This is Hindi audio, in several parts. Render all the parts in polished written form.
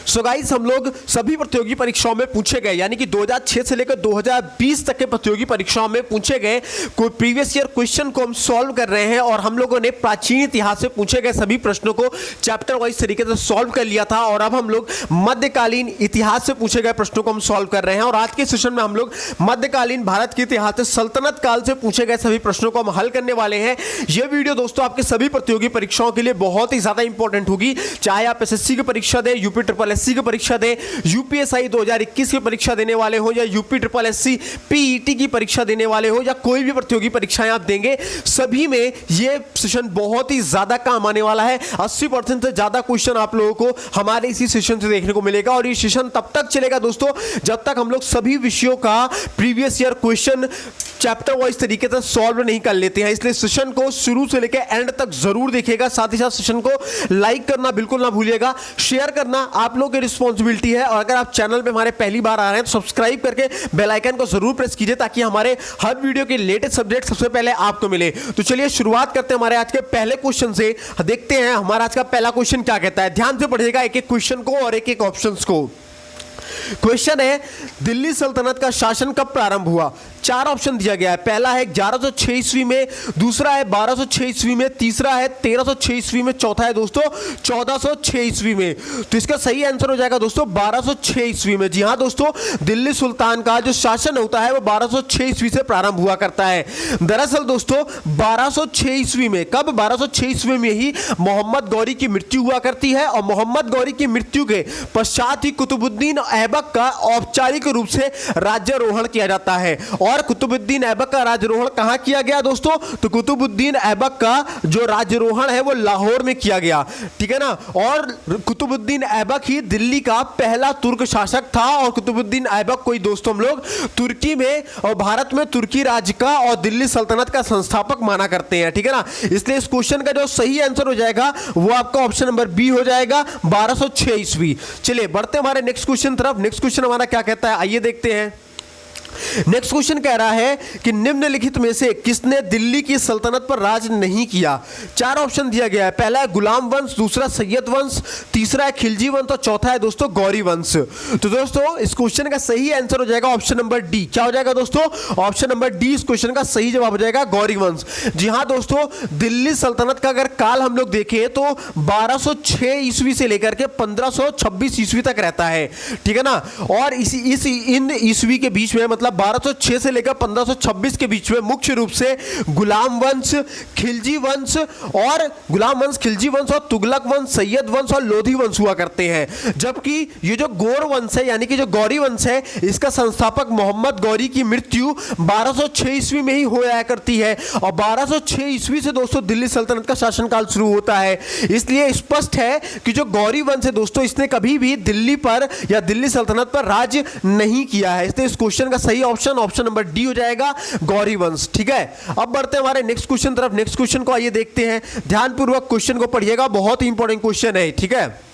सो गाइस, हम लोग सभी प्रतियोगी परीक्षाओं में पूछे गए, यानी कि 2006 से लेकर 2020 तक के प्रतियोगी परीक्षाओं में पूछे गए कोई प्रीवियस ईयर क्वेश्चन को हम सॉल्व कर रहे हैं। और हम लोगों ने प्राचीन इतिहास से पूछे गए सभी प्रश्नों को चैप्टर वाइज तरीके से सॉल्व कर लिया था। और अब हम लोग मध्यकालीन इतिहास से पूछे गए प्रश्नों को हम सॉल्व कर रहे हैं। और आज के सेशन में हम लोग मध्यकालीन भारत के इतिहास से सल्तनत काल से पूछे गए सभी प्रश्नों को हम हल करने वाले हैं। यह वीडियो दोस्तों आपके सभी प्रतियोगी परीक्षाओं के लिए बहुत ही ज्यादा इंपॉर्टेंट होगी, चाहे आप एसएससी की परीक्षा दें, यूपी ट्रिपल एससी की परीक्षा दें, यूपीएसआई 2021 की परीक्षा देने वाले हो, या यूपी ट्रिपल एससी पीईटी की परीक्षा देने वाले हो, या कोई भी प्रतियोगी परीक्षाएं आप देंगे, सभी में यह सेशन बहुत ही ज्यादा काम आने वाला है। 80% से ज्यादा क्वेश्चन आप लोगों को हमारे इसी सेशन से देखने को मिलेगा। और ये सेशन तब तक चलेगा दोस्तों जब तक हम लोग सभी विषयों का previous year question chapter wise तरीके से सॉल्व नहीं कर लेते हैं। इसलिए सेशन को शुरू से लेकर एंड तक जरूर देखिएगा। साथ ही साथ सेशन को लाइक करना बिल्कुल ना भूलिएगा, शेयर करना आप लोगों की रिस्पॉन्सिबिलिटी है। और अगर आप चैनल पे हमारे पहली बार आ रहे हैं तो सब्सक्राइब करके बेल आइकन को जरूर प्रेस कीजिए, ताकि हमारे हर वीडियो के लेटेस्ट अपडेट सबसे पहले आपको मिले। तो चलिए शुरुआत करते हैं हमारे आज के पहले क्वेश्चन से। देखते हैं हमारा आज का पहला क्वेश्चन क्या कहता है। ध्यान से पढ़िएगा एक एक क्वेश्चन को और एक एक ऑप्शन को। क्वेश्चन है, दिल्ली सल्तनत का शासन कब प्रारंभ हुआ? चार ऑप्शन दिया गया है। पहला है 1106 ईस्वी में, दूसरा है 1206 ईस्वी में, तीसरा है 1306 ईस्वी में, चौथा है दोस्तों 1406 ईस्वी में। तो इसका सही आंसर हो जाएगा दोस्तों 1206 ईस्वी में। जी हाँ दोस्तों, दिल्ली सुल्तान का जो शासन होता है वो 1206 ईस्वी से प्रारंभ हुआ करता है। दरअसल दोस्तों 1206 ईस्वी में, कब? 1206 ईस्वी में ही मोहम्मद गौरी की मृत्यु हुआ करती है। और मोहम्मद गौरी की मृत्यु के पश्चात ही कुतुबुद्दीन ऐबक का औपचारिक रूप से राज्यारोहण किया जाता है। और कुतुबुद्दीन ऐबक का राज्यारोहण कहां किया गया दोस्तों? तो कुतुबुद्दीन ऐबक का जो राज्यारोहण है वो लाहौर में किया गया, ठीक है ना। और कुतुबुद्दीन ऐबक ही दिल्ली का पहला तुर्क शासक था। और कुतुबुद्दीन ऐबक को ही दोस्तों हम लोग तुर्की में और भारत में तुर्की राज्य का और दिल्ली सल्तनत का संस्थापक माना करते हैं, ठीक है ना। इसलिए इस क्वेश्चन का जो सही आंसर हो जाएगा वो आपका ऑप्शन नंबर बी हो जाएगा, 1206 ईस्वी। चलिए बढ़ते हमारे नेक्स्ट क्वेश्चन तरफ। नेक्स्ट क्वेश्चन हमारा क्या कहता है, आइए देखते हैं। नेक्स्ट क्वेश्चन कह रहा है कि निम्नलिखित में से किसने दिल्ली की सल्तनत पर राज नहीं किया? चार ऑप्शन दिया गया है। पहला है गुलाम वंश, दूसरा सैयद वंश, तीसरा है खिलजी वंश और चौथा है दोस्तों गौरी वंश। तो दोस्तों इस क्वेश्चन का सही आंसर हो जाएगा ऑप्शन नंबर डी। क्या हो जाएगा दोस्तों? ऑप्शन नंबर डी इस क्वेश्चन का सही जवाब हो जाएगा, गौरी वंश। जी हाँ दोस्तों, दिल्ली सल्तनत का अगर काल हम लोग देखें तो 1206 ईस्वी से लेकर के 1526 ईस्वी तक रहता है, ठीक है ना। और इन ईस्वी के बीच में, मतलब 1206 से लेकर 1526 के बीच में मुख्य रूप से गुलाम वंश, खिलजी वंश और तुगलक वंश, सैयद वंश और लोधी वंश हुआ करते हैं। जबकि ये जो गौर वंश है, यानी कि जो गौरी वंश है, इसका संस्थापक मोहम्मद गौरी की मृत्यु 1206 ईस्वी में ही हो जाया करती है। और 1206 ईस्वी से दोस्तों दिल्ली सल्तनत का शासनकाल शुरू होता है। इसलिए स्पष्ट है कि जो गौरी वंश है दोस्तों, इसने कभी भी दिल्ली पर या दिल्ली सल्तनत पर राज नहीं किया है। इसलिए इस क्वेश्चन का सही ऑप्शन नंबर डी हो जाएगा, गौरी वंश, ठीक है। अब बढ़ते हैं हमारे नेक्स्ट क्वेश्चन तरफ। नेक्स्ट क्वेश्चन को आइए देखते हैं। ध्यानपूर्वक क्वेश्चन को पढ़िएगा, बहुत ही इंपॉर्टेंट क्वेश्चन है, ठीक है।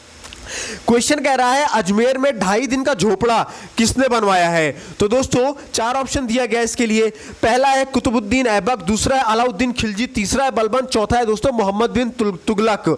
क्वेश्चन कह रहा है अजमेर में 2.5 दिन का झोपड़ा किसने बनवाया है? तो दोस्तों चार ऑप्शन दिया गया इसके लिए। पहला है कुतुबुद्दीन ऐबक, दूसरा है अलाउद्दीन खिलजी, तीसरा है बलबन, चौथा है दोस्तों मोहम्मद बिन तुगलक।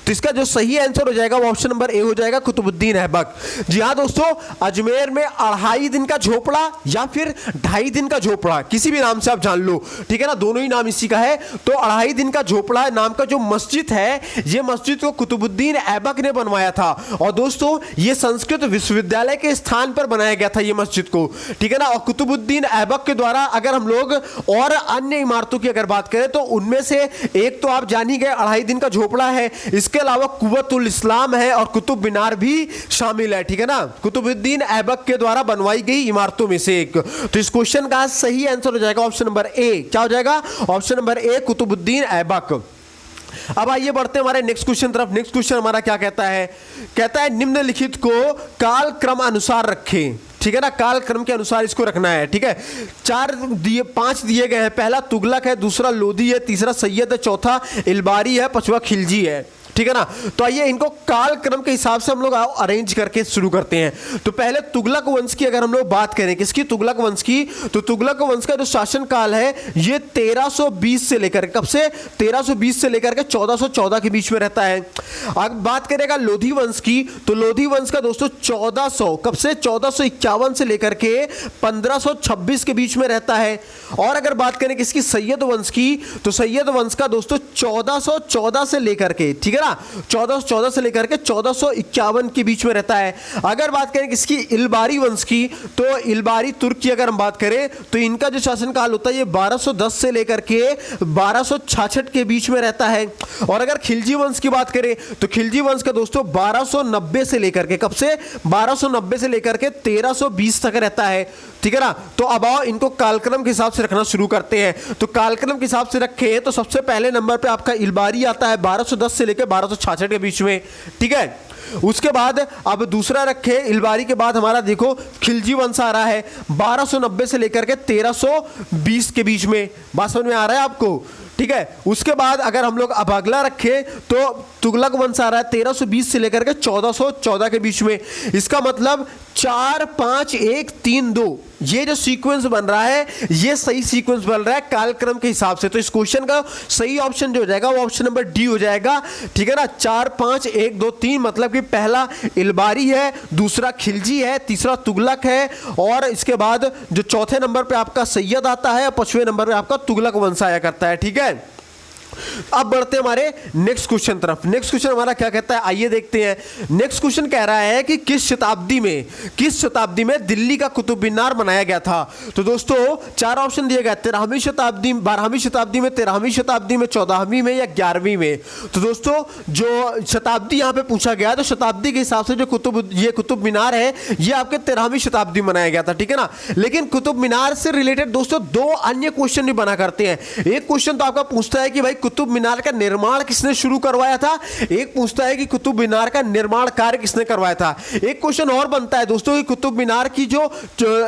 तो इसका जो सही आंसर हो जाएगा वो ऑप्शन नंबर ए हो जाएगा, कुतुबुद्दीन ऐबक। जी हाँ दोस्तों, अजमेर में 2.5 दिन का झोपड़ा या फिर 2.5 दिन का झोपड़ा, किसी भी नाम से आप जान लो, ठीक है ना, दोनों ही नाम इसी का है। तो 2.5 दिन का झोपड़ा नाम का जो मस्जिद है, ये मस्जिद को कुतुबुद्दीन ऐबक ने बनवाया था। और दोस्तों ये संस्कृत विश्वविद्यालय के स्थान पर बनाया गया था ये मस्जिद को, ठीक है ना। और कुतुबुद्दीन ऐबक के द्वारा अगर हम लोग और अन्य इमारतों की अगर बात करें तो उनमें से एक तो आप जान ही गए 2.5 दिन का झोपड़ा है। इसके अलावा कुव्वतुल इस्लाम है और कुतुब मीनार भी शामिल है, ठीक है ना। कुतुबुद्दीन ऐबक के द्वारा बनवाई गई इमारतों में से एक। तो इस क्वेश्चन का सही आंसर हो जाएगा ऑप्शन नंबर ए। क्या हो जाएगा? Option number A, Qutbuddin Aibak. अब आइए बढ़ते हैं हमारे नेक्स्ट क्वेश्चन तरफ। नेक्स्ट क्वेश्चन हमारा क्या कहता है? कहता है निम्नलिखित को काल क्रम अनुसार रखें, ठीक है ना। काल क्रम के अनुसार इसको रखना है, ठीक है। 5 दिए गए हैं। पहला तुगलक है, दूसरा लोधी है, तीसरा सैयद है, चौथा इलबारी है, पांचवा खिलजी है, ठीक है ना। तो आइए इनको काल क्रम के हिसाब से हम लोग अरेंज करके शुरू करते हैं। तो पहले तुगलक वंश की अगर हम लोग बात करें, किसकी, तुगलक वंश की, तो तुगलक वंश का जो शासन काल है ये 1320 से लेकर, कब से, 1320 से लेकर के 1414 के बीच में रहता है। अब बात करेगा लोधी वंश की, तो लोधी वंश का दोस्तों 1400, कब से, 1451 से लेकर के 1526 के बीच में रहता है। और अगर बात करें किसकी, सैयद वंश की, तो सैयद वंश का दोस्तों 1414 से लेकर के, ठीक है ना, 1414 से लेकर के 1451 के बीच में रहता है। अगर बात करें किसकी, इलबारी वंश की, तो इलबारी तुर्क की अगर हम बात करें तो इनका जो शासन काल होता है ये 1210 से लेकर के 1266 के बीच में रहता है। और अगर खिलजी वंश की बात करें तो खिलजी वंश का दोस्तों 1290 से लेकर के, कब से, 1290 से लेकर के 1320 तक रहता है, ठीक है ना। तो अब आओ इनको कालक्रम के हिसाब से रखना शुरू करते हैं। तो कालक्रम के हिसाब से रखें तो सबसे पहले नंबर पे आपका इलबारी आता है 1210 से लेकर 1266 के बीच में, ठीक है। उसके बाद अब दूसरा रखे इलबारी के बाद हमारा देखो खिलजी वंश आ रहा है 1290 से लेकर के 1320 के बीच में, बात समझ में आ रहा है आपको, ठीक है। उसके बाद अगर हम लोग अब अगला रखें तो तुगलक वंश आ रहा है 1320 से लेकर के 1414 के बीच में। इसका मतलब 4 5 1 3 2 ये जो सीक्वेंस बन रहा है ये सही सीक्वेंस बन रहा है कालक्रम के हिसाब से। तो इस क्वेश्चन का सही ऑप्शन जो हो जाएगा वो ऑप्शन नंबर डी हो जाएगा, ठीक है ना। 4 5 1 2 3 मतलब कि पहला इलबारी है, दूसरा खिलजी है, तीसरा तुगलक है और इसके बाद जो चौथे नंबर पे आपका सैयद आता है और 5वें नंबर पे आपका तुगलक वंश आया करता है, ठीक है। अब बढ़ते हैं हमारे नेक्स्ट क्वेश्चन तरफ। नेक्स्ट क्वेश्चन हमारा क्या कहता है, आइए देखते हैं। नेक्स्ट क्वेश्चन कह रहा है कि किस शताब्दी में दिल्ली का कुतुब मीनार बनाया गया था। तो दोस्तों चार ऑप्शन दिए गए, 13वीं शताब्दी, 12वीं शताब्दी में, 13वीं शताब्दी में, 14वीं में या 11वीं में। तो दोस्तों जो शताब्दी यहाँ पे पूछा गया तो शताब्दी के हिसाब से जो कुतुब मीनार है ये आपके 13वीं शताब्दी में बनाया गया था, ठीक है ना। लेकिन कुतुब मीनार से रिलेटेड दोस्तों दो अन्य क्वेश्चन भी बना करते हैं। एक क्वेश्चन तो आपका पूछता है कि भाई कुतुब मीनार का निर्माण किसने शुरू करवाया था, एक पूछता है कि कुतुब मीनार का निर्माण कार्य किसने करवाया था। एक क्वेश्चन और बनता है दोस्तों कि कुतुब मीनार की जो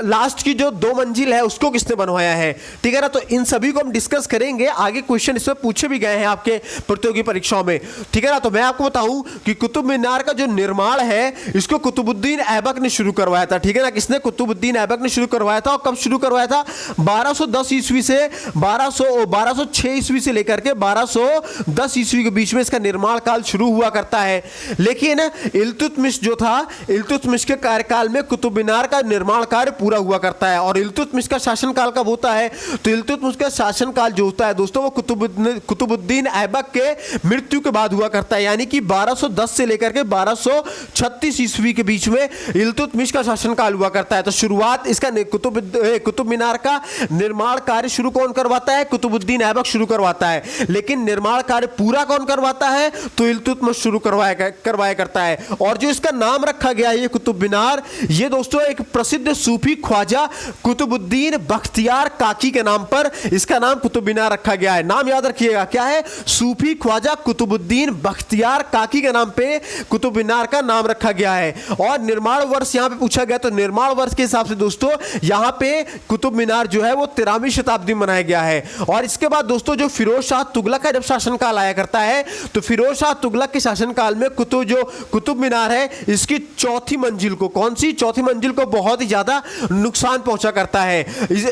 लास्ट की जो 2 मंजिल है उसको किसने बनवाया है, ठीक है ना। तो इन सभी को हम डिस्कस करेंगे, आगे क्वेश्चन इसमें पूछे भी गए हैं आपके प्रतियोगी परीक्षाओं में, ठीक है ना। तो मैं आपको बताऊं कि कुतुब मीनार का जो निर्माण है इसको कुतुबुद्दीन ऐबक ने शुरू करवाया था, ठीक है ना। किसने, कुतुबुद्दीन ऐबक ने शुरू करवाया था। और कब शुरू करवाया था, 1210 ईस्वी से 1206 ईस्वी से लेकर के 1210 ईस्वी के बीच में इसका निर्माण काल शुरू हुआ करता है। लेकिन इल्तुतमिश जो था, इल्तुतमिश के कार्यकाल में कुतुब मीनार का निर्माण कार्य पूरा हुआ करता है। और इल्तुतमिश का शासनकाल कब होता है, तो इल्तुतमिश का शासनकाल जो होता है दोस्तों वो कुतुबुद्दीन ऐबक के मृत्यु के बाद हुआ करता है, यानी कि 1210 से लेकर के 1236 ईस्वी के बीच में इल्तुतमिश का शासनकाल हुआ करता है। तो शुरुआत इसका कुतुब मीनार का निर्माण कार्य शुरू कौन करवाता है, कुतुबुद्दीन ऐबक शुरू करवाता है। लेकिन निर्माण कार्य पूरा कौन करवाता है, तो इल्तुतमिश शुरू करवाया करता है। और जो इसका नाम रखा गया है ये कुतुब मीनार, ये दोस्तों एक प्रसिद्ध सूफी ख्वाजा कुतुबुद्दीन बख्तियार काकी के नाम पर इसका नाम कुतुब मीनार रखा गया है। नाम याद रखिएगा क्या है, सूफी ख्वाजा कुतुबुद्दीन बख्तियार काकी के नाम पे कुतुब मीनार का नाम रखा गया है। और निर्माण वर्ष यहां पे पूछा गया, तो निर्माण वर्ष के हिसाब से दोस्तों यहां पे कुतुब मीनार जो है वो 13वीं शताब्दी में बनाया गया है। और इसके बाद दोस्तों जो फिरोज शाह तुगलक का जब शासनकाल आया करता है तो फिरोज शाह तुगलक के शासनकाल में कुतुब मीनार है इसकी चौथी मंजिल को, कौन सी, चौथी मंजिल को बहुत ही ज्यादा नुकसान पहुंचा करता है,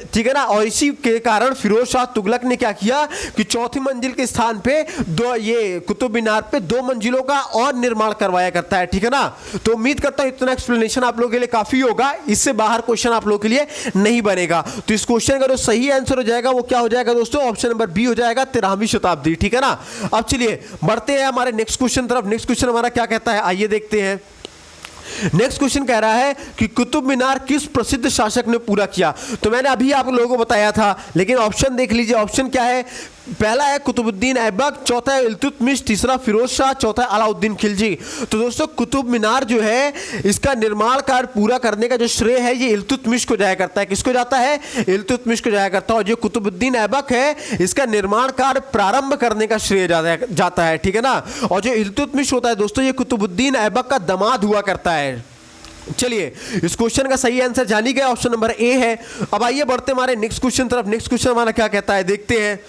ठीक है ना। और इसी के कारण फिरोज शाह तुगलक ने क्या किया कि चौथी मंजिल के स्थान पे ये कुतुब मीनार पे 2 मंजिलों का और निर्माण करवाया करता है, ठीक है ना। तो उम्मीद करता हूं इतना एक्सप्लेनेशन आप लोगों के लिए काफी होगा, इससे बाहर क्वेश्चन आप लोगों के लिए नहीं बनेगा। तो इस क्वेश्चन का जो सही आंसर हो जाएगा वो क्या हो जाएगा दोस्तों, ऑप्शन नंबर बी हो जाएगा, 13वीं शताब्दी, ठीक है ना। अब चलिए बढ़ते हैं हमारे नेक्स्ट क्वेश्चन तरफ। नेक्स्ट क्वेश्चन हमारा क्या कहता है, आइए देखते हैं। नेक्स्ट क्वेश्चन कह रहा है कि कुतुब मीनार किस प्रसिद्ध शासक ने पूरा किया। तो मैंने अभी आप लोगों को बताया था, लेकिन ऑप्शन देख लीजिए। ऑप्शन क्या है, पहला है कुतुबुद्दीन ऐबक, चौथा है इल्तुतमिश, तीसरा फिरोज शाह, चौथा है अलाउद्दीन खिलजी। तो दोस्तों कुतुब मीनार जो है इसका निर्माण कार्य पूरा करने का जो श्रेय है ये इल्तुतमिश को जाया करता है। किसको जाता है, इल्तुतमिश को जाया करता है। और जो कुतुबुद्दीन ऐबक है इसका निर्माण कार्य प्रारंभ करने का श्रेय जाता है, ठीक है ना। और जो इल्तुतमिश होता है दोस्तों ये कुतुबुद्दीन ऐबक का दामाद हुआ करता है। चलिए इस क्वेश्चन का सही आंसर जानी गया, ऑप्शन नंबर ए है। अब आइए बढ़ते हमारे नेक्स्ट क्वेश्चन तरफ। नेक्स्ट क्वेश्चन हमारा क्या कहता है देखते हैं।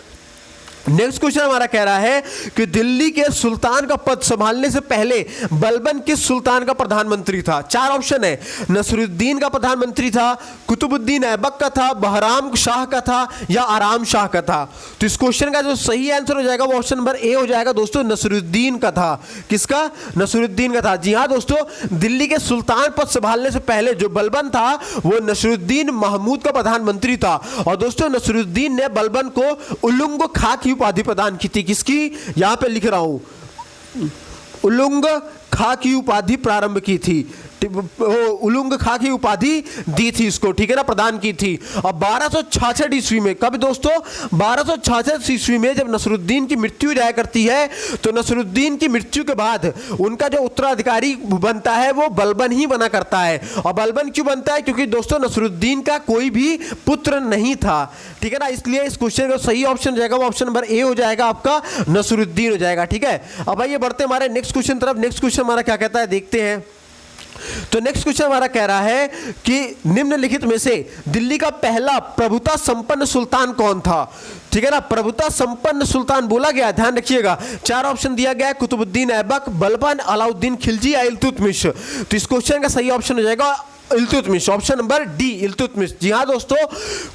नेक्स्ट क्वेश्चन हमारा कह रहा है कि दिल्ली के सुल्तान का पद संभालने से पहले बलबन किस सुल्तान का प्रधानमंत्री था? 4 ऑप्शन है, नसरुद्दीन का प्रधानमंत्री था, कुतुबुद्दीन ऐबक का था, बहराम शाह का था या आराम शाह का था। तो इस क्वेश्चन का जो सही आंसर हो जाएगा वो ऑप्शन नंबर ए हो जाएगा दोस्तों, नसरुद्दीन का था। किसका? नसरुद्दीन का था। जी हाँ दोस्तों, दिल्ली के सुल्तान पद संभालने से पहले जो बलबन था वो नसरुद्दीन महमूद का प्रधानमंत्री था। और दोस्तों नसरुद्दीन ने बलबन को उलुंग खा की उपाधि प्रदान की थी। किसकी? यहां पे लिख रहा हूं, उलुंग खा की उपाधि प्रारंभ की थी, उलुंग खा की उपाधि दी थी इसको, ठीक है ना, प्रदान की थी। और 1266 ईस्वी में, कब दोस्तों? 1266 ईस्वी में जब नसरुद्दीन की मृत्यु जाया करती है तो नसरुद्दीन की मृत्यु के बाद उनका जो उत्तराधिकारी बनता है वो बलबन ही बना करता है। और बलबन क्यों बनता है? क्योंकि दोस्तों नसरुद्दीन का कोई भी पुत्र नहीं था, ठीक है ना, इसलिए इस क्वेश्चन का सही ऑप्शन जाएगा वो ऑप्शन नंबर ए हो जाएगा आपका, नसरुद्दीन हो जाएगा। ठीक है, अब आइए बढ़ते हमारे नेक्स्ट क्वेश्चन तरफ। नेक्स्ट क्वेश्चन हमारा क्या कहता है देखते हैं। तो नेक्स्ट क्वेश्चन हमारा कह रहा है कि निम्नलिखित में से दिल्ली का पहला प्रभुता संपन्न सुल्तान कौन था? ठीक है ना, प्रभुता संपन्न सुल्तान बोला गया, ध्यान रखिएगा। 4 ऑप्शन दिया गया है, कुतुबुद्दीन ऐबक, बलबन, अलाउद्दीन खिलजी या इल्तुतमिश। तो इस क्वेश्चन का सही ऑप्शन हो जाएगा Iltutmish, option number D, Iltutmish. जी हाँ दोस्तों,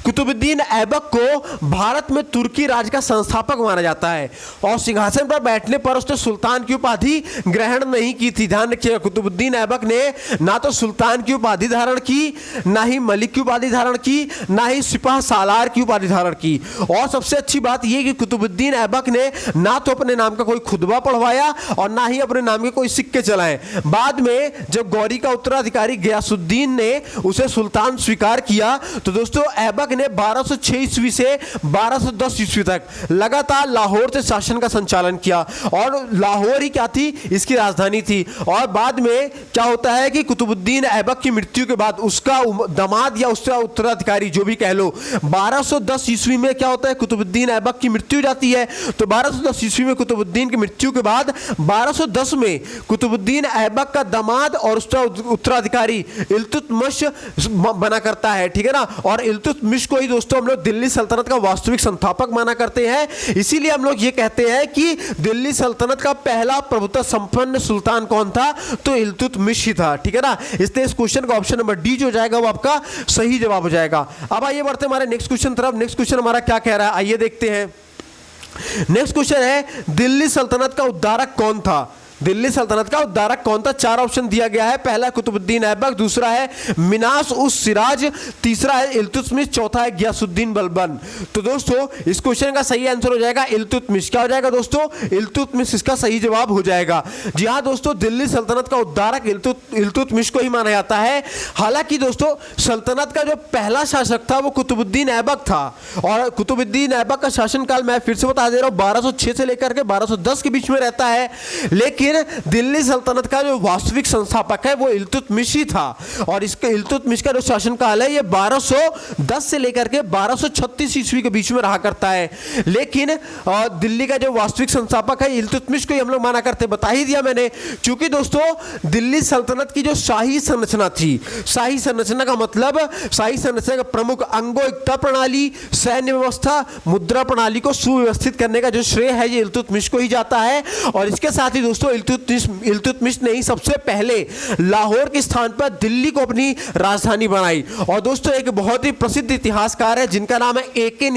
कुतुबुद्दीन ऐबक को भारत में तुर्की राज का संस्थापक माना जाता है और सिंहासन पर बैठने पर उसने सुल्तान की उपाधि ग्रहण नहीं की थी। ध्यान रखिएगा, कुतुबुद्दीन ऐबक ने ना तो सुल्तान की उपाधि धारण की, ना ही मलिक की उपाधि धारण की, ना ही सिपाह सालार की उपाधि धारण की। और सबसे अच्छी बात यह कि कुतुबुद्दीन ऐबक ने ना तो अपने नाम का कोई खुतबा पढ़वाया और ना ही अपने नाम के कोई सिक्के चलाए। बाद में जब गौरी का उत्तराधिकारी गयासुद्दीन ने उसे सुल्तान स्वीकार किया तो दोस्तों ऐबक ने 1206 ईस्वी से 1210 ईस्वी तक लगातार लाहौर से शासन का संचालन किया और लाहौर ही क्या थी? इसकी राजधानी थी। और बाद में क्या होता है कि कुतुबुद्दीन ऐबक की मृत्यु के बाद उसका दामाद या उसका उत्तराधिकारी जो भी कह लो, 1210 ईस्वी में क्या होता है? कुतुबुद्दीन ऐबक की मृत्यु हो जाती है। तो 1210 ईस्वी में कुतुबुद्दीन की मृत्यु के बाद 1210 में कुतुबुद्दीन ऐबक का दामाद और उसका उत्तराधिकारी इल्तुतमिश बना करता है, ठीक है ना। और इल्तुतमिश को ही दोस्तों हम लोग दिल्ली सल्तनत का वास्तविक संस्थापक माना करते हैं। इसीलिए हम लोग ये कहते हैं कि दिल्ली सल्तनत का पहला प्रभुता संपन्न सुल्तान कौन था? तो इल्तुतमिश ही था, ठीक है ना। इसलिए इस क्वेश्चन का ऑप्शन नंबर डी जो जाएगा वो आपका सही जवाब हो जाएगा। अब आइए बढ़ते हमारे नेक्स्ट क्वेश्चन तरफ। नेक्स्ट क्वेश्चन हमारा क्या कह रहा है आइए देखते हैं। नेक्स्ट क्वेश्चन है, दिल्ली सल्तनत का उद्धारक कौन था? दिल्ली सल्तनत का उद्धारक कौन था? 4 ऑप्शन दिया गया है। पहला कुतुबुद्दीन ऐबक, दूसरा है मिनास उस सिराज, तीसरा है इल्तुतमिश, चौथा है गयासुद्दीन बलबन। तो दोस्तों इस क्वेश्चन का सही आंसर हो जाएगा इल्तुतमिश। क्या हो जाएगा दोस्तों? इल्तुतमिश इसका सही जवाब हो जाएगा। जी हाँ दोस्तों, दिल्ली सल्तनत का उद्धारक इल्तुतमिश को ही माना जाता है। हालांकि दोस्तों सल्तनत का जो पहला शासक था वो कुतुबुद्दीन ऐबक था और कुतुबुद्दीन ऐबक का शासनकाल मैं फिर से बता दे रहा हूँ 1206 से लेकर के 1210 के बीच में रहता है। लेकिन दिल्ली सल्तनत का जो वास्तविक संस्थापक है वो इल्तुतमिश ही था और इसके इल्तुतमिश का जो शासनकाल है ये 1210 से लेकर के 1236 ईस्वी के बीच में रहा करता है। लेकिन दिल्ली का जो वास्तविक संस्थापक है इल्तुतमिश को ही हम लोग माना करते, बता ही दिया मैंने। क्योंकि दोस्तों दिल्ली सल्तनत की जो शाही संरचना थी, शाही संरचना का मतलब शाही संरचना का प्रमुख अंगों, एकता प्रणाली, सैन्य व्यवस्था, मुद्रा प्रणाली को सुव्यवस्थित करने का जो श्रेय है ये इल्तुतमिश को ही जाता है। और इसके साथ ही दोस्तों इल्तुतमिश ने ही सबसे पहले लाहौर के स्थान पर दिल्ली को अपनी राजधानी बनाई। और दोस्तों एक बहुत ही प्रसिद्ध इतिहासकार है जिनका नाम है के ए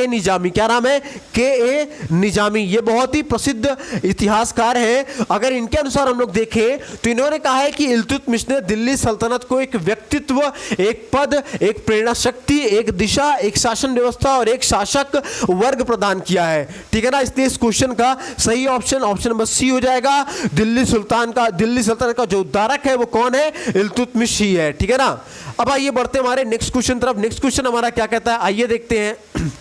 निजामी। क्या नाम है? के ए निजामी। ये बहुत ही प्रसिद्ध इतिहासकार है। अगर इनके अनुसार हम लोग देखें तो इन्होंने कहा है कि इल्तुतमिश ने दिल्ली सल्तनत को एक व्यक्तित्व, एक पद, एक प्रेरणा शक्ति, एक दिशा, एक शासन व्यवस्था और एक शासक वर्ग प्रदान किया है, ठीक है ना। इसलिए इस क्वेश्चन का सही ऑप्शन नंबर सी हो जाएगा। दिल्ली सल्तनत का जो उद्धारक है वो कौन है? इल्तुतमिश ही है, ठीक है ना। अब आइए बढ़ते हमारे नेक्स्ट क्वेश्चन तरफ। नेक्स्ट क्वेश्चन हमारा क्या कहता है आइए देखते हैं।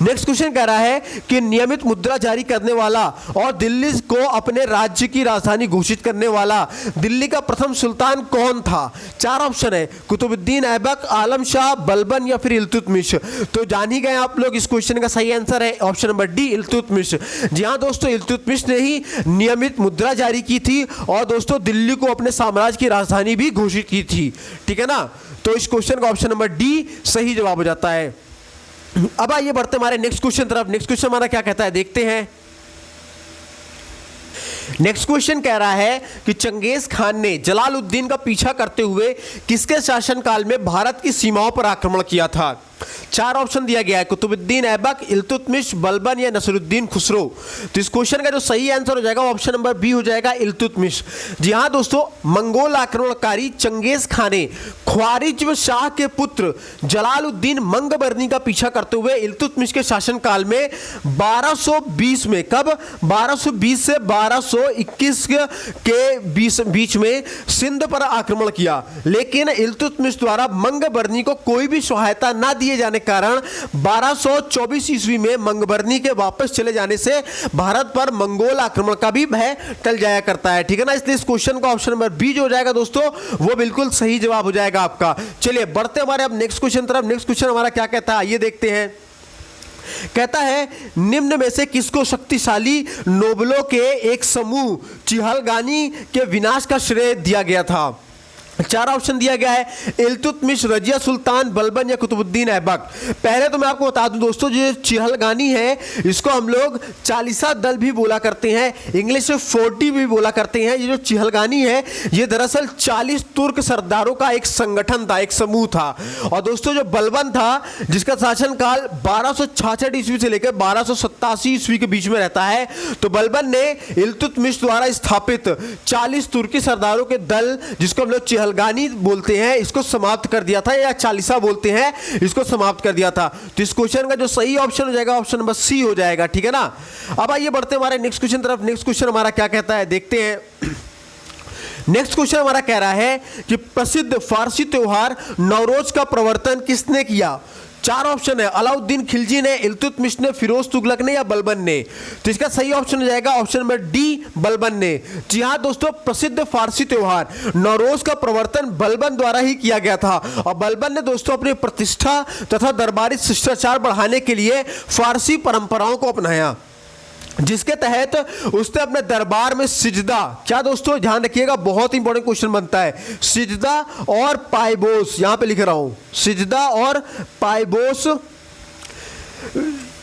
नेक्स्ट क्वेश्चन कह रहा है कि नियमित मुद्रा जारी करने वाला और दिल्ली को अपने राज्य की राजधानी घोषित करने वाला दिल्ली का प्रथम सुल्तान कौन था? 4 ऑप्शन है, कुतुबुद्दीन ऐबक, आलम शाह, बलबन या फिर इल्तुतमिश। तो जान ही गए आप लोग, इस क्वेश्चन का सही आंसर है ऑप्शन नंबर डी, इल्तुतमिश। जी हाँ दोस्तों, इल्तुतमिश ने ही नियमित मुद्रा जारी की थी और दोस्तों दिल्ली को अपने साम्राज्य की राजधानी भी घोषित की थी, ठीक है ना। तो इस क्वेश्चन का ऑप्शन नंबर डी सही जवाब हो जाता है। अब आइए बढ़ते हमारे नेक्स्ट क्वेश्चन तरफ। नेक्स्ट क्वेश्चन हमारा क्या कहता है, देखते हैं। नेक्स्ट क्वेश्चन कह रहा है कि चंगेज खान ने जलालुद्दीन का पीछा करते हुए किसके शासनकाल में भारत की सीमाओं पर आक्रमण किया था। चार ऑप्शन दिया गया है, कुतुबुद्दीन ऐबक, इल्तुतमिश, बलबन या नसरुद्दीन खुसरो। तो इस क्वेश्चन का जो सही आंसर हो जाएगा ऑप्शन नंबर बी हो जाएगा, इल्तुतमिश। जी हाँ दोस्तों, मंगोल आक्रमणकारी चंगेज खान ने ख्वारिज्म शाह के पुत्र जलालुद्दीन मंगबर्नी का पीछा करते हुए इल्तुतमिश के शासनकाल में 1220 में, कब 1220 से 1221 के बीच में सिंध पर आक्रमण किया। लेकिन इल्तुतमिश द्वारा मंगबर्नी को कोई भी सहायता ना दिए जाने के कारण 1224 ईस्वी में मंगबर्नी के वापस चले जाने से भारत पर मंगोल आक्रमण का भी भय टल जाया करता है। ठीक है ना, इसलिए इस क्वेश्चन का ऑप्शन नंबर बी जो हो जाएगा दोस्तों वो बिल्कुल सही जवाब हो जाएगा आपका। चलिए बढ़ते हमारे अब नेक्स्ट क्वेश्चन तरफ। नेक्स्ट क्वेश्चन हमारा क्या कहता है, ये देखते हैं। कहता है निम्न में से किसको शक्तिशाली नोबलों के एक समूह चिहलगानी के विनाश का श्रेय दिया गया था। चार ऑप्शन दिया गया है, इल्तुतमिश, रजिया सुल्तान, बलबन या कुतुबुद्दीन ऐबक। पहले तो मैं आपको बता दूं दोस्तों, जो चिहलगानी है इसको हम लोग चालीसा दल भी बोला करते हैं, इंग्लिश में 40 भी बोला करते हैं। ये जो चिहलगानी है ये दरअसल 40 तुर्क सरदारों का एक संगठन था, एक समूह था। और दोस्तों जो बलबन था जिसका शासनकाल 1266 ईस्वी से लेकर 1287 ईस्वी के बीच में रहता है, तो बलबन ने इल्तुतमिश द्वारा स्थापित 40 तुर्की सरदारों के दल, जिसको हम लोग चिहलगानी बोलते हैं, इसको समाप्त कर दिया था, या चालीसा बोलते हैं, इसको समाप्त कर दिया था। तो इस क्वेश्चन का जो सही ऑप्शन हो जाएगा ऑप्शन नंबर सी हो जाएगा। ठीक है ना, अब आइए बढ़ते हमारे नेक्स्ट क्वेश्चन तरफ। नेक्स्ट क्वेश्चन हमारा क्या कहता है, देखते हैं। नेक्स्ट क्वेश्चन हमारा कह रहा है कि प्रसिद्ध फारसी त्योहार नवरोज का प्रवर्तन किसने किया। चार ऑप्शन है, अलाउद्दीन खिलजी ने, इल्तुतमिश ने, फिरोज तुगलक ने या बलबन ने। तो इसका सही ऑप्शन हो जाएगा ऑप्शन नंबर डी, बलबन ने। जी हाँ दोस्तों, प्रसिद्ध फारसी त्योहार नवरोज का प्रवर्तन बलबन द्वारा ही किया गया था। और बलबन ने दोस्तों अपनी प्रतिष्ठा तथा दरबारी शिष्टाचार बढ़ाने के लिए फारसी परंपराओं को अपनाया, जिसके तहत उसने अपने दरबार में सिजदा, क्या दोस्तों ध्यान रखिएगा बहुत इंपॉर्टेंट क्वेश्चन बनता है, सिजदा और पायबोस, यहां पे लिख रहा हूं, सिजदा और पायबोस,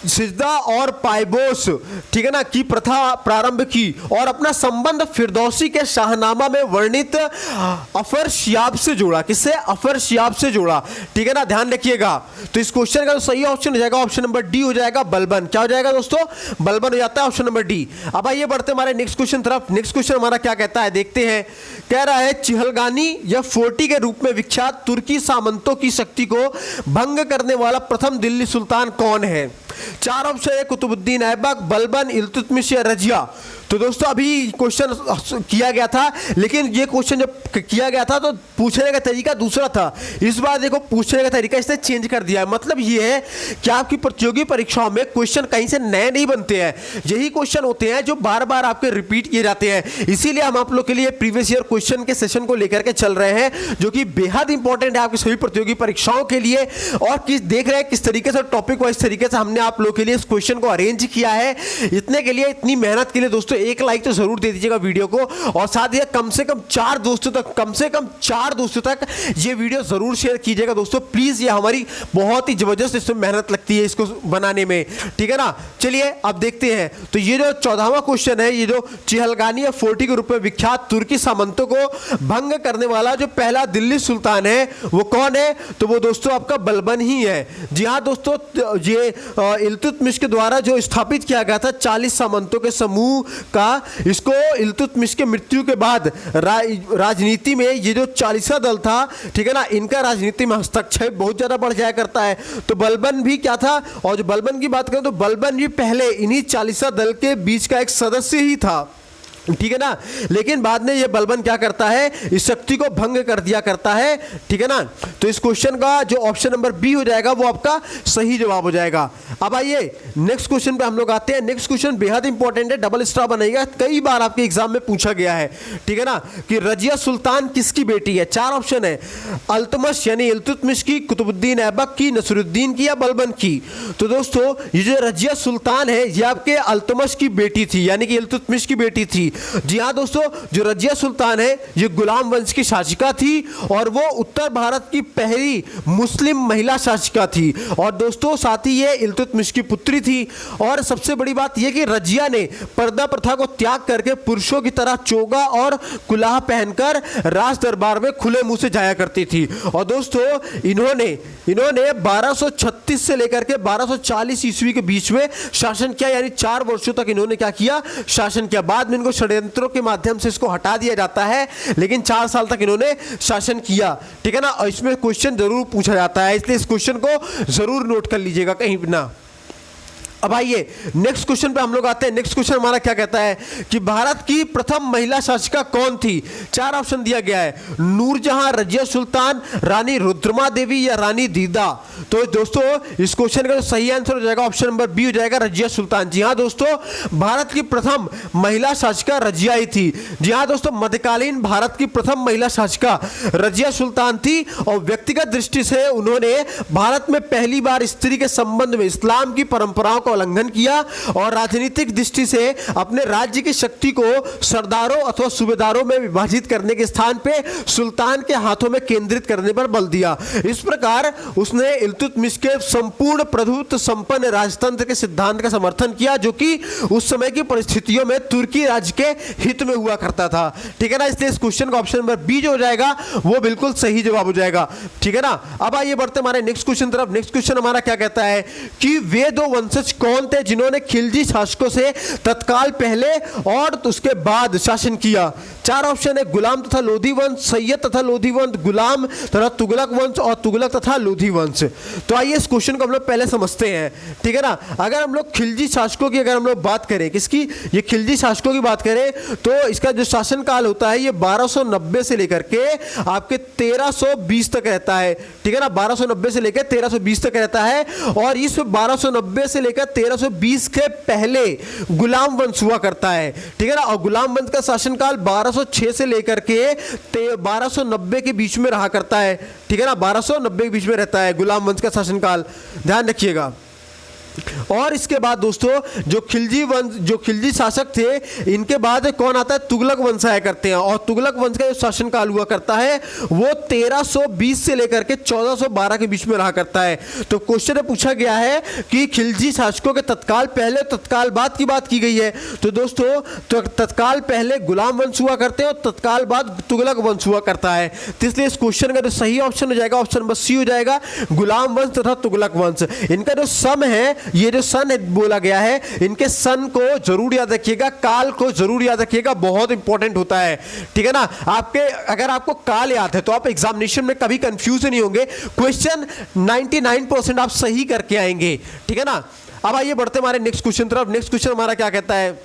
सिजदा और पायबोस, ठीक है ना, की प्रथा प्रारंभ की और अपना संबंध फिरदौसी के शाहनामा में वर्णित अफर शियाब से जोड़ा। किससे? अफर शियाब से जोड़ा। ठीक है ना, ध्यान रखिएगा। तो इस क्वेश्चन का जो सही ऑप्शन हो जाएगा ऑप्शन नंबर डी हो जाएगा, बलबन। क्या हो जाएगा दोस्तों? बलबन हो जाता है, ऑप्शन नंबर डी। अब आइए बढ़ते हमारे नेक्स्ट क्वेश्चन तरफ। नेक्स्ट क्वेश्चन हमारा क्या कहता है, देखते हैं। कह रहा है चिहलगानी या 40 के रूप में विख्यात तुर्की सामंतों की शक्ति को भंग करने वाला प्रथम दिल्ली सुल्तान कौन है। चार ऑप्शन है, कुतुबुद्दीन ऐबक, बलबन, इल्तुतमिश या रजिया। तो दोस्तों अभी क्वेश्चन किया गया था, लेकिन ये क्वेश्चन जब किया गया था तो पूछने का तरीका दूसरा था। इस बार देखो पूछने का तरीका इसने चेंज कर दिया है। मतलब ये है कि आपकी प्रतियोगी परीक्षाओं में क्वेश्चन कहीं से नए नहीं बनते हैं, यही क्वेश्चन होते हैं जो बार बार आपके रिपीट किए जाते हैं। इसीलिए हम आप लोग के लिए प्रीवियस ईयर क्वेश्चन के सेशन को लेकर के चल रहे हैं, जो कि बेहद इंपॉर्टेंट है आपकी सभी प्रतियोगी परीक्षाओं के लिए। और देख रहे हैं किस तरीके से टॉपिक वाइज तरीके से हमने आप लोग के लिए इस क्वेश्चन को अरेंज किया है। इतने के लिए, इतनी मेहनत के लिए दोस्तों एक लाइक तो जरूर दे दीजिएगा वीडियो को, और साथ ही कम से कम 4 दोस्तों तक ये वीडियो जरूर शेयर कीजिएगा दोस्तों प्लीज। ये हमारी बहुत ही जबरदस्त इसमें मेहनत लगती है इसको बनाने में, ठीक है ना। चलिए अब देखते हैं। तो ये जो 14वां क्वेश्चन है, ये जो चिहलगानी या 40 के रूप में विख्यात तुर्की सामंतों को भंग करने वाला जो पहला दिल्ली सुल्तान है वो कौन है, तो वो दोस्तों आपका बलबन ही है। जी हाँ दोस्तों, ये इल्तुतमिश के द्वारा जो स्थापित किया गया था 40 सामंतों के समूह का, इसको इल्तुतमिश के मृत्यु के बाद राजनीति में ये जो 40वां दल था, ठीक है ना, इनका राजनीति में हस्तक्षेप बहुत ज्यादा बढ़ जाया करता है। तो बलबन भी क्या था, और जो बलबन की बात करें तो बलबन भी पहले इन्हीं 40वां दल के बीच का एक सदस्य ही था, ठीक है ना। लेकिन बाद में ये बलबन क्या करता है, इस शक्ति को भंग कर दिया करता है, ठीक है ना। तो इस क्वेश्चन का जो ऑप्शन नंबर बी हो जाएगा वो आपका सही जवाब हो जाएगा। अब आइए नेक्स्ट क्वेश्चन पे हम लोग आते हैं। नेक्स्ट क्वेश्चन बेहद इंपॉर्टेंट है, डबल स्टार बनेगा, कई बार आपके एग्जाम में पूछा गया है, ठीक है ना, कि रजिया सुल्तान किसकी बेटी है। चार ऑप्शन है, अल्तमश यानी इल्तुतमिश की, कुतुबुद्दीन ऐबक की, नसरुद्दीन की या बलबन की। तो दोस्तों ये जो रजिया सुल्तान है ये आपके अल्तमश की बेटी थी, यानी कि इल्तुतमिश की बेटी थी। थी। जी हाँ दोस्तों, जो रजिया सुल्तान है ये गुलाम वंश की शासिका थी और वो उत्तर भारत की पहली मुस्लिम महिला शासिका थी। और दोस्तों साथ ही ये इल्तुतमिश की पुत्री थी। और सबसे बड़ी बात यह कि रजिया ने पर्दा प्रथा को त्याग करके पुरुषों की तरह चोगा और कुलाह पहनकर राज दरबार में खुले मुंह से जाया करती थी। और दोस्तों इन्होंने 1236 से लेकर के 1240 ईस्वी के बीच में शासन किया, यानी 4 वर्षों तक इन्होंने क्या किया, शासन किया। बाद में इनको षड्यंत्रों के माध्यम से इसको हटा दिया जाता है, लेकिन 4 साल तक इन्होंने शासन किया, ठीक है ना। और इसमें क्वेश्चन जरूर पूछा जाता है, इसलिए इस क्वेश्चन को जरूर नोट कर लीजिएगा कहीं भी ना। अब आइए नेक्स्ट क्वेश्चन पे हम लोग आते हैं। नेक्स्ट क्वेश्चन हमारा क्या कहता है कि भारत की प्रथम महिला शासिका कौन थी। 4 ऑप्शन दिया गया है, नूरजहां, रजिया सुल्तान, रानी रुद्रमा देवी या रानी दीदा। तो दोस्तों इस क्वेश्चन का जो सही आंसर हो जाएगा ऑप्शन नंबर बी हो जाएगा, रजिया सुल्तान। जी हाँ दोस्तों, भारत की प्रथम महिला शासिका रजिया ही थी। जी हाँ दोस्तों, मध्यकालीन भारत की प्रथम महिला शासिका रजिया सुल्तान थी और व्यक्तिगत दृष्टि से उन्होंने भारत में पहली बार स्त्री के संबंध में इस्लाम की परंपराओं का उल्लंघन किया और राजनीतिक दृष्टि से अपने राज्य की शक्ति को सरदारों अथवा सूबेदारों में विभाजित करने के स्थान पे सुल्तान के हाथों में केंद्रित करने पर बल दिया। इस प्रकार उसने इल्तुतमिश के संपूर्ण प्रभुत्व संपन्न राजतंत्र के सिद्धांत का समर्थन किया, जो कि उस समय की परिस्थितियों में तुर्की राज्य के हित में हुआ करता था, ठीक है ना। इसलिए इस क्वेश्चन का ऑप्शन नंबर बी जो हो जाएगा वो बिल्कुल सही जवाब हो जाएगा, ठीक है ना। अब आइए बढ़ते हमारे नेक्स्ट क्वेश्चन तरफ। नेक्स्ट क्वेश्चन हमारा क्या कहता है कि वे 2 वंशज कौन थे जिन्होंने खिलजी शासकों से तत्काल पहले और उसके बाद शासन किया। 4 ऑप्शन है, गुलाम तथा लोधी वंश, सैयद तथा लोधी वंश, गुलाम तथा तुगलक वंश और तुगलक तथा लोधी वंश। तो आइए इस क्वेश्चन को हम लोग पहले समझते हैं, ठीक है ना। अगर हम लोग खिलजी शासकों की अगर हम लोग बात करें, किसकी, ये खिलजी शासकों की बात करें, तो इसका जो शासन काल होता है ये 1290 से लेकर के आपके 1320 तक रहता है, ठीक है ना। 1290 से लेकर 1320 तक रहता है। और इस 1290 से लेकर 1320 के पहले गुलाम वंश हुआ करता है, ठीक है ना। और गुलाम वंश का शासनकाल 1206 से लेकर के 1290 के बीच में रहा करता है, ठीक है ना। 1290 के बीच में रहता है गुलाम वंश का शासनकाल, ध्यान रखिएगा। और इसके बाद दोस्तों जो खिलजी शासक थे, इनके बाद कौन आता है, तुगलक वंश आया करते हैं। और तुगलक वंश का जो शासनकाल हुआ करता है वो 1320 से लेकर के 1412 के बीच में रहा करता है। तो क्वेश्चन में पूछा गया है कि खिलजी शासकों के तत्काल पहले तत्काल बाद की बात की गई है। तो दोस्तों तो तत्काल पहले गुलाम वंश हुआ करते हैं और तत्काल बाद तुगलक वंश हुआ करता है। तो इसलिए इस क्वेश्चन का जो सही ऑप्शन हो जाएगा ऑप्शन नंबर सी हो जाएगा, गुलाम वंश तथा तुगलक वंश। इनका जो सम है, ये जो सन बोला गया है, इनके सन को जरूर याद रखिएगा, काल को जरूर याद रखिएगा, बहुत इंपॉर्टेंट होता है, ठीक है ना। अगर आपको काल याद है तो आप एग्जामिनेशन में कभी कंफ्यूज नहीं होंगे, क्वेश्चन 99% आप सही करके आएंगे, ठीक है ना। अब आइए बढ़ते हमारे नेक्स्ट क्वेश्चन तरफ। नेक्स्ट क्वेश्चन हमारा क्या कहता है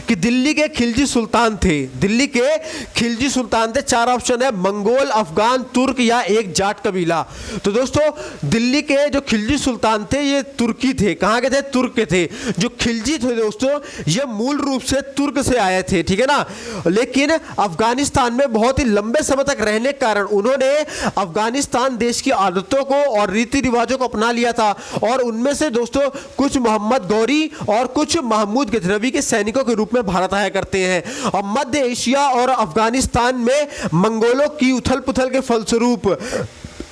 कि दिल्ली के खिलजी सुल्तान थे। दिल्ली के खिलजी सुल्तान थे, 4 ऑप्शन है, मंगोल, अफगान, तुर्क या एक जाट कबीला। तो दोस्तों दिल्ली के जो खिलजी सुल्तान थे ये तुर्की थे। कहाँ के थे, तुर्क के थे। जो खिलजी थे दोस्तों ये मूल रूप से तुर्क से आए थे, ठीक है ना। लेकिन अफगानिस्तान में बहुत ही लंबे समय तक रहने के कारण उन्होंने अफगानिस्तान देश की आदतों को और रीति रिवाजों को अपना लिया था। और उनमें से दोस्तों कुछ मोहम्मद गौरी और कुछ महमूद गजनवी के सैनिकों के रूप में भारत आया करते हैं। और मध्य एशिया और अफगानिस्तान में मंगोलों की उथल पुथल के फलस्वरूप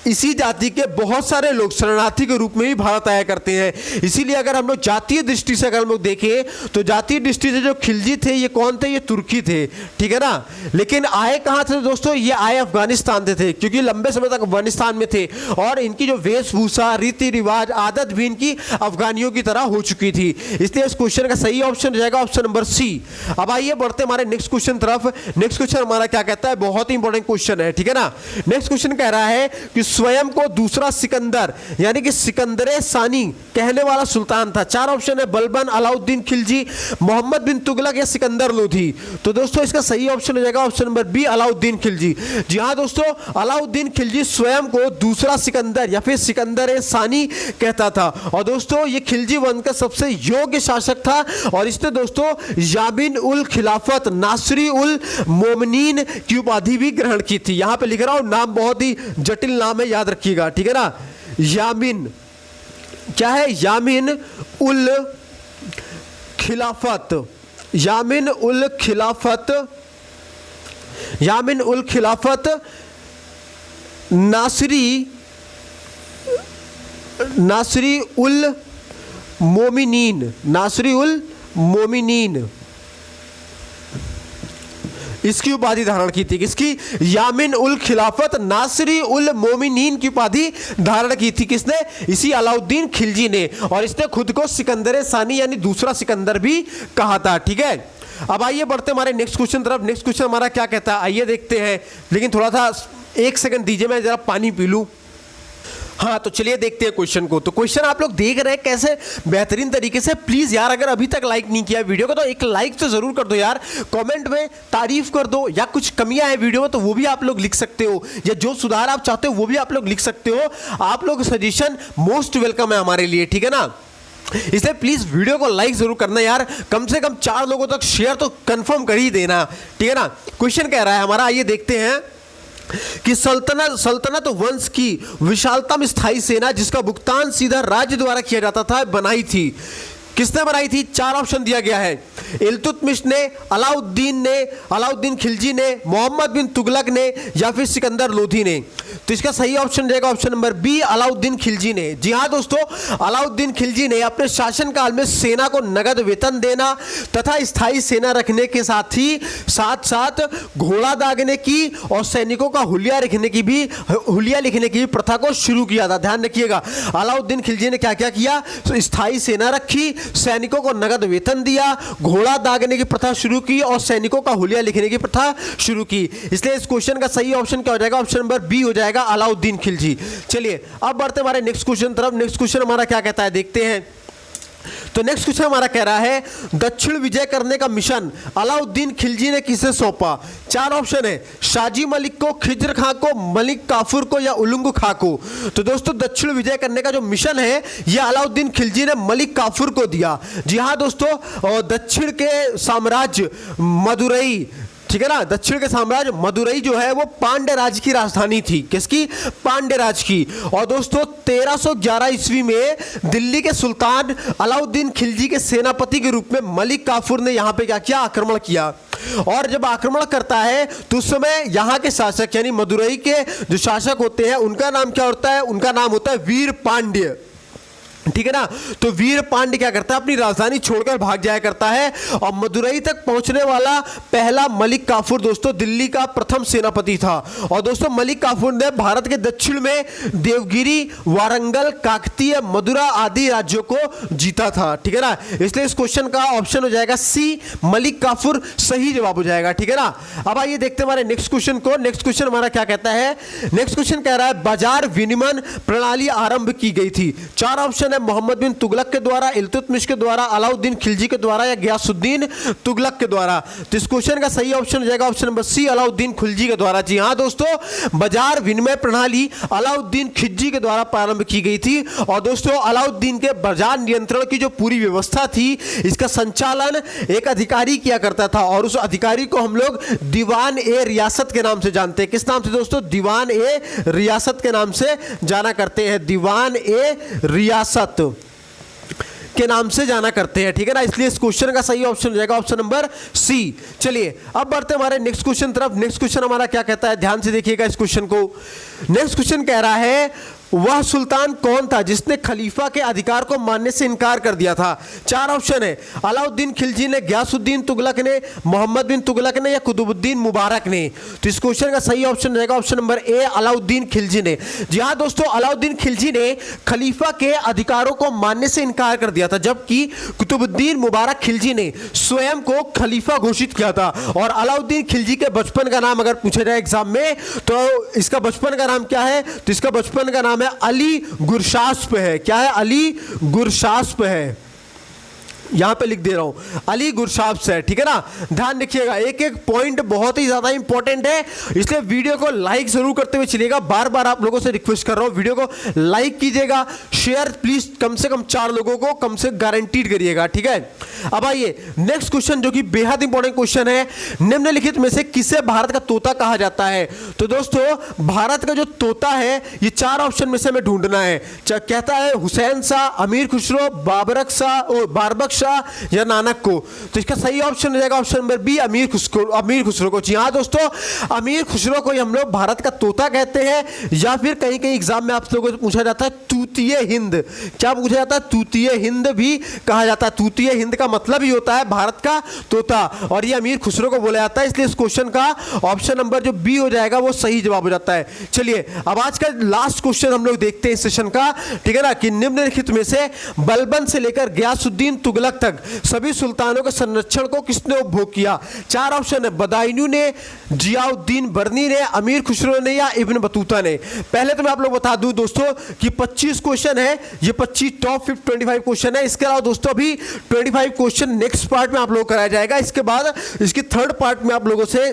इसी जाति के बहुत सारे लोग शरणार्थी के रूप में भी भारत आया करते हैं। इसीलिए अगर हम लोग जातीय दृष्टि से अगर हम लोग देखें तो जातीय दृष्टि से जो खिलजी थे ये कौन थे, ये तुर्की थे, ठीक है ना। लेकिन आए कहाँ थे दोस्तों, ये आए अफगानिस्तान से थे, क्योंकि लंबे समय तक अफगानिस्तान में थे और इनकी जो वेशभूषा, रीति रिवाज, आदत भी इनकी अफगानियों की तरह हो चुकी थी। इसलिए इस क्वेश्चन का सही ऑप्शन हो जाएगा ऑप्शन नंबर सी। अब आइए बढ़ते हमारे नेक्स्ट क्वेश्चन तरफ। नेक्स्ट क्वेश्चन हमारा क्या कहता है, बहुत ही इंपॉर्टेंट क्वेश्चन है, ठीक है ना। नेक्स्ट क्वेश्चन कह रहा है कि स्वयं को दूसरा सिकंदर यानी कि सिकंदरे सानी कहने वाला सुल्तान था। 4 ऑप्शन है, बलबन, अलाउद्दीन खिलजी, मोहम्मद बिन तुगलक या सिकंदर लोधी। तो दोस्तों इसका सही ऑप्शन हो जाएगा option number B, Alauddin Khilji. जी हाँ दोस्तों, अलाउद्दीन खिलजी स्वयं को दूसरा सिकंदर या फिर सिकंदर सानी कहता था। और दोस्तों ये खिलजी वंश का सबसे योग्य शासक था और इसने दोस्तों यामिन उल खिलाफत, नासरी उल मोमिनीन की उपाधि भी ग्रहण की थी। यहां पे लिख रहा हूं, नाम बहुत ही जटिल नाम है, याद रखिएगा, ठीक है ना। यामिन क्या है, यामिन उल खिलाफत, यामिन उल खिलाफत नासरी उल मोमिनीन इसकी उपाधि धारण की थी। किसकी? यामिन उल खिलाफत नासरी उल मोमिनीन की उपाधि धारण की थी। किसने? इसी अलाउद्दीन खिलजी ने। और इसने खुद को सिकंदर सानी यानी दूसरा सिकंदर भी कहा था। ठीक है, अब आइए बढ़ते हमारे नेक्स्ट क्वेश्चन तरफ। नेक्स्ट क्वेश्चन हमारा क्या कहता है, आइए देखते हैं। लेकिन थोड़ा सा 1 सेकंड दीजिए, मैं जरा पानी पी लूं। हाँ, तो चलिए देखते हैं क्वेश्चन को। तो क्वेश्चन आप लोग देख रहे हैं कैसे बेहतरीन तरीके से। प्लीज यार, अगर अभी तक लाइक नहीं किया वीडियो को तो एक लाइक तो जरूर कर दो यार। कमेंट में तारीफ कर दो, या कुछ कमियां हैं वीडियो में तो वो भी आप लोग लिख सकते हो, या जो सुधार आप चाहते हो वो भी आप लोग लिख सकते हो। आप लोग सजेशन मोस्ट वेलकम है हमारे लिए, ठीक है ना। इसलिए प्लीज वीडियो को लाइक जरूर करना यार, कम से कम 4 लोगों तक शेयर तो कंफर्म कर ही देना, ठीक है ना। क्वेश्चन कह रहा है हमारा, आइए देखते हैं कि सल्तनत वंश की विशालतम स्थायी सेना जिसका भुगतान सीधा राज्य द्वारा किया जाता था बनाई थी। किसने बनाई थी? 4 ऑप्शन दिया गया है। इल्तुतमिश ने, अलाउद्दीन खिलजी ने, मोहम्मद बिन तुगलक ने, या फिर सिकंदर लोधी ने। तो इसका सही ऑप्शन रहेगा option number B, Alauddin Khilji ने। जी हाँ दोस्तों, अलाउद्दीन खिलजी ने अपने शासनकाल में सेना को नगद वेतन देना तथा स्थायी सेना रखने के साथ घोड़ा दागने की और सैनिकों का हुलिया लिखने की भी प्रथा को शुरू किया था। ध्यान रखिएगा, अलाउद्दीन खिलजी ने क्या क्या किया? स्थायी सेना रखी, सैनिकों को नगद वेतन दिया, घोड़ा दागने की प्रथा शुरू की और सैनिकों का हुलिया लिखने की प्रथा शुरू की। इसलिए इस क्वेश्चन का सही ऑप्शन क्या हो जाएगा? ऑप्शन नंबर बी हो जाएगा, अलाउद्दीन खिलजी। चलिए अब बढ़ते हमारे नेक्स्ट क्वेश्चन तरफ। नेक्स्ट क्वेश्चन हमारा क्या कहता है, देखते हैं। तो नेक्स्ट क्वेश्चन हमारा कह रहा है, दक्षिण विजय करने का मिशन अलाउद्दीन खिलजी ने किसे सौंपा? 4 ऑप्शन है, शाजी मलिक को, खिज्र खां को, मलिक काफूर को, या उलुंग खां को। तो दोस्तों, दक्षिण विजय करने का जो मिशन है यह अलाउद्दीन खिलजी ने मलिक काफूर को दिया। जी हाँ दोस्तों, और दक्षिण के साम्राज्य मदुरई, ठीक है ना, दक्षिण के साम्राज्य मदुरई जो है वो पांड्य राज की राजधानी थी। किसकी? पांड्य राज की। और दोस्तों 1311 ईस्वी में दिल्ली के सुल्तान अलाउद्दीन खिलजी के सेनापति के रूप में मलिक काफूर ने यहाँ पे क्या किया? आक्रमण किया। और जब आक्रमण करता है तो उस समय यहाँ के शासक यानी मदुरई के जो शासक होते हैं उनका नाम क्या होता है? उनका नाम होता है वीर पांड्य, ठीक है ना। तो वीर पांड्य क्या करता है? अपनी राजधानी छोड़कर भाग जाया करता है। और मदुरई तक पहुंचने वाला पहला मलिक काफूर दोस्तों दिल्ली का प्रथम सेनापति था। और दोस्तों मलिक काफूर ने भारत के दक्षिण में देवगिरी, वारंगल, काकतीय, मदुरा आदि राज्यों को जीता था, ठीक है ना। इसलिए इस क्वेश्चन का ऑप्शन हो जाएगा सी, मलिक काफूर सही जवाब हो जाएगा, ठीक है ना। अब आइए देखते हैं हमारे नेक्स्ट क्वेश्चन को। नेक्स्ट क्वेश्चन हमारा क्या कहता है? नेक्स्ट क्वेश्चन कह रहा है, बाजार विनिमय प्रणाली आरंभ की गई थी। 4 ऑप्शन है, मोहम्मद बिन तुगलक के द्वारा, इल्तुतमिश के द्वारा, अलाउद्दीन खिलजी के द्वारा, या गयासुद्दीन तुगलक के द्वारा। तो इस क्वेश्चन का सही ऑप्शन हो जाएगा option number C, Alauddin Khilji के द्वारा। जी हाँ दोस्तों, बाजार विनिमय प्रणाली अलाउद्दीन खिलजी के द्वारा प्रारंभ की गई थी। और दोस्तों अलाउद्दीन के बाजार नियंत्रण की जो पूरी व्यवस्था थी इसका संचालन एक अधिकारी किया करता था। और उस अधिकारी को हम लोग दीवान ए रियासत के नाम से जानते हैं। किस नाम से दोस्तों? दीवान ए रियासत के नाम से जाना करते हैं। दीवान ए रियासत के नाम से जाना करते हैं, ठीक है ना। इसलिए इस क्वेश्चन का सही ऑप्शन हो जाएगा ऑप्शन नंबर सी। चलिए अब बढ़ते हमारे नेक्स्ट क्वेश्चन तरफ। नेक्स्ट क्वेश्चन हमारा क्या कहता है, ध्यान से देखिएगा इस क्वेश्चन को। नेक्स्ट क्वेश्चन कह रहा है, वह सुल्तान कौन था जिसने खलीफा के अधिकार को मानने से इनकार कर दिया था? 4 ऑप्शन है, अलाउद्दीन खिलजी ने, गयासुद्दीन तुगलक ने, मोहम्मद बिन तुगलक ने, या कुतुबुद्दीन मुबारक ने। तो इस क्वेश्चन का सही ऑप्शन रहेगा ऑप्शन नंबर ए, अलाउद्दीन खिलजी ने। जी हाँ दोस्तों, अलाउद्दीन खिलजी ने खलीफा के अधिकारों को मानने से इनकार कर दिया था, जबकि कुतुबुद्दीन मुबारक खिलजी ने स्वयं को खलीफा घोषित किया था। और अलाउद्दीन खिलजी के बचपन का नाम अगर पूछा जाए एग्जाम में तो इसका बचपन का नाम क्या है? तो इसका बचपन का नाम है अली गुरशास्प है। क्या है? अली गुरशास्प है। यहां पे लिख दे रहा हूं, अली गुरशास्प है, ठीक है ना। ध्यान रखिएगा, एक एक पॉइंट बहुत ही ज्यादा इंपॉर्टेंट है, इसलिए वीडियो को लाइक जरूर करते हुए चलिएगा। बार बार आप लोगों से रिक्वेस्ट कर रहा हूं, वीडियो को लाइक कीजिएगा, शेयर प्लीज कम से कम 4 लोगों को कम से गारंटीड करिएगा, ठीक है। अब आइए नेक्स्ट क्वेश्चन जो कि बेहद इंपॉर्टेंट क्वेश्चन है, निम्नलिखित में से किसे भारत का तोता कहा जाता है? तो दोस्तों भारत का जो तोता है ये 4 ऑप्शन में से हमें ढूंढना है। कहता है हुसैन शाह, अमीर खुसरो, बाबरक शाह और बारबक शाह या नानक को? तो इसका सही ऑप्शन हो जाएगा ऑप्शन नंबर बी, अमीर खुसरो को। जी हाँ दोस्तों, अमीर खुसरो को हम लोग भारत का तोता कहते हैं, या फिर कहीं कहीं एग्जाम में आप लोगों से पूछा जाता है तूतीय हिंद। क्या पूछा जाता है? तूतीय हिंद भी कहा जाता है। तूतीय हिंद का मतलब ही होता है भारत का तोता, और ये अमीर खुसरो को बोला जाता है। इसलिए इस क्वेश्चन का ऑप्शन नंबर जो बी हो जाएगा वो सही जवाब हो जाता है। चलिए अब आज का लास्ट क्वेश्चन हम लोग देखते हैं इस सेशन का, ठीक है ना, कि निम्नलिखित में से बलबन से लेकर गयासुद्दीन तुगलक तक सभी सुल्तानों के संरक्षण को किसने उपभोग किया? चार ऑप्शन है, बदायूं ने, जियाउद्दीन बर्नी ने, अमीर खुसरो ने, या इब्न बतूता ने। पहले तो मैं आप लोग बता दूं दोस्तों कि 25 क्वेश्चन है, ये 25 टॉप 25 क्वेश्चन है। इसके अलावा दोस्तों अभी 25 क्वेश्चन नेक्स्ट पार्ट में आप लोगों को कराया जाएगा। इसके बाद इसकी थर्ड पार्ट में आप लोगों से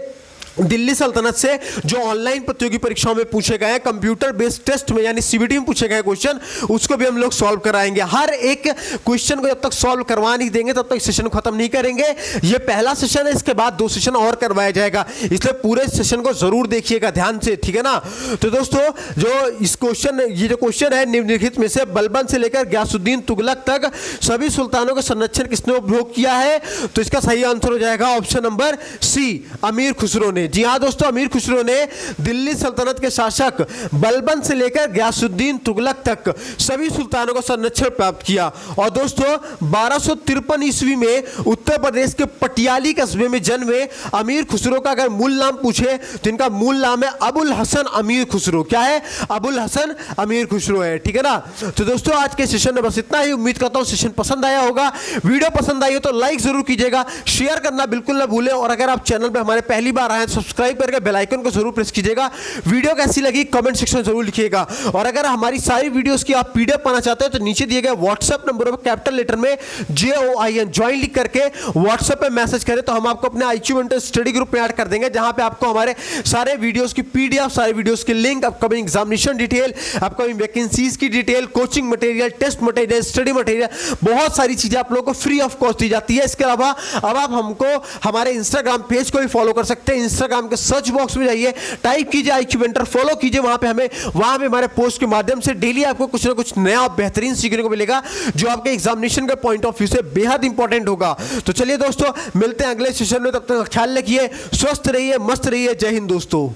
दिल्ली सल्तनत से जो ऑनलाइन प्रतियोगी परीक्षाओं में पूछे गए हैं, कंप्यूटर बेस्ड टेस्ट में यानी सीबीटी में पूछे गए क्वेश्चन, उसको भी हम लोग सॉल्व कराएंगे। हर एक क्वेश्चन को जब तक सॉल्व करवा नहीं देंगे तब तक सेशन खत्म नहीं करेंगे। ये पहला सेशन है, इसके बाद 2 सेशन और करवाया जाएगा, इसलिए पूरे सेशन को जरूर देखिएगा ध्यान से, ठीक है ना। तो दोस्तों जो इस क्वेश्चन, ये जो क्वेश्चन है निम्नलिखित में से बलबन से लेकर गयासुद्दीन तुगलक तक सभी सुल्तानों का संरक्षण किसने उपभोग किया है? तो इसका सही आंसर हो जाएगा ऑप्शन नंबर सी, अमीर खुसरो ने। जी हाँ दोस्तों, अमीर खुसरो ने दिल्ली सल्तनत के शासक बलबन से लेकर गयासुद्दीन तुगलक तक सभी सुल्तानों का संरक्षण प्राप्त किया। और दोस्तों 1253 ईस्वी में उत्तर प्रदेश के पटियाली कस्बे में जन्मे अमीर खुसरो का अगर मूल नाम पूछे तो इनका मूल नाम है अबुल हसन अमीर खुसरो। क्या है? अबुल हसन अमीर खुसरो है, ठीक है ना। तो दोस्तों आज के सेशन में बस इतना ही। उम्मीद करता हूं सेशन पसंद आया होगा। वीडियो पसंद आई हो तो लाइक जरूर कीजिएगा, शेयर करना बिल्कुल ना भूलें, और अगर आप चैनल पर हमारे पहली बार आए तो सब्सक्राइब करके बेल आइकन को जरूर प्रेस कीजिएगा। वीडियो कैसी लगी कमेंट सेक्शन में जरूर लिखिएगा, और अगर हमारी सारी वीडियोस की आप पीडीएफ पाना चाहते हैं तो नीचे दिए गए व्हाट्सएप नंबर पर कैपिटल लेटर में JOIN ज्वाइन लिख करके व्हाट्सएप पे मैसेज करें तो हम आपको अपने IQ मेंटर स्टडी ग्रुप में ऐड कर देंगे, जहां पे आपको हमारे सारे वीडियोस की पीडीएफ, सारे वीडियोस के link, upcoming examination detail, upcoming vacancies की detail, coaching material, test material, study material, बहुत सारी चीजें आप लोगों को फ्री ऑफ कॉस्ट दी जाती है। इसके अलावा अब आप हमको हमारे इंस्टाग्राम पेज को भी फॉलो कर सकते हैं। इंस्टाग्राम के सर्च बॉक्स में जाइए, टाइप कीजिए IQ मेंटर, फॉलो कीजिए, वहां पे हमारे पोस्ट के माध्यम से डेली आपको कुछ ना कुछ नया और बेहतरीन सीखने को मिलेगा, जो आपके एग्जामिनेशन के पॉइंट ऑफ व्यू से बेहद इंपॉर्टेंट होगा। तो चलिए दोस्तों मिलते हैं अगले सेशन में, तब तक ख्याल रखिए, स्वस्थ रहिए, मस्त रहिए। जय हिंद दोस्तों।